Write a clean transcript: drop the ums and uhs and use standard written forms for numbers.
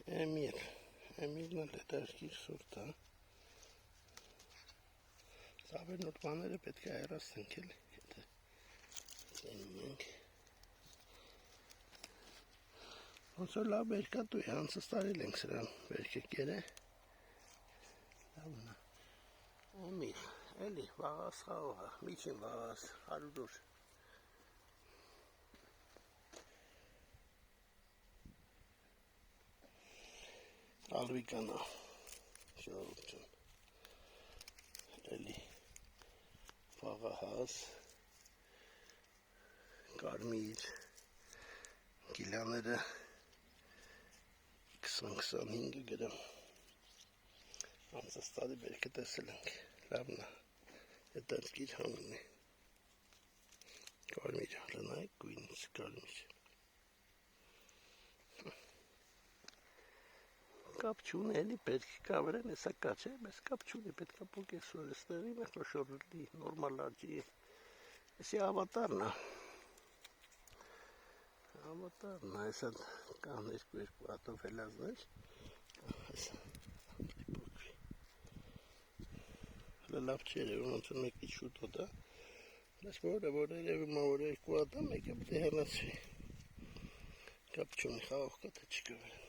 Էմիրն էլ հետաքրքիր սուրտ է։ Սավերնոտ բաները պետք է հեռաս տնքել, եթե ծենում ենք։ Ոնց որ լավ բերկատու է, անցած տարի ենք սրան բերքը կերը։ Լավն է։ Էմիր, էլի վաղաս խաղող է, միջին վաղաս, 100 օր։ Ալվիկանա, ժողովուրդ ջան, էլի վաղահաս, կարմիր, գիլաները 20-25 գրամ, անցած տարի բերքը տեսել ենք, լավն է, հետաքրքիր համուն է, կարմիր, լնայք գույնից կարմիր, կապ չունի, էլի պետք կա վրան, հեսա կա չէ, բայց կապ չունի, պետք է պոկես որ ստեղի, մեկ նոշորլի, նորմալ արջի, հեսի ավատարն է, հեսա կան երկու հատով հելազներ, հեսա, պոկվի, հլը լավ չեր է, ոնց որ մեկի շուտոտ է, բայց որ երևում է, որ երկու հատ է, մեկը պետք է հեռացվի, կապ չունի, խաղող կա թե չկա վրան։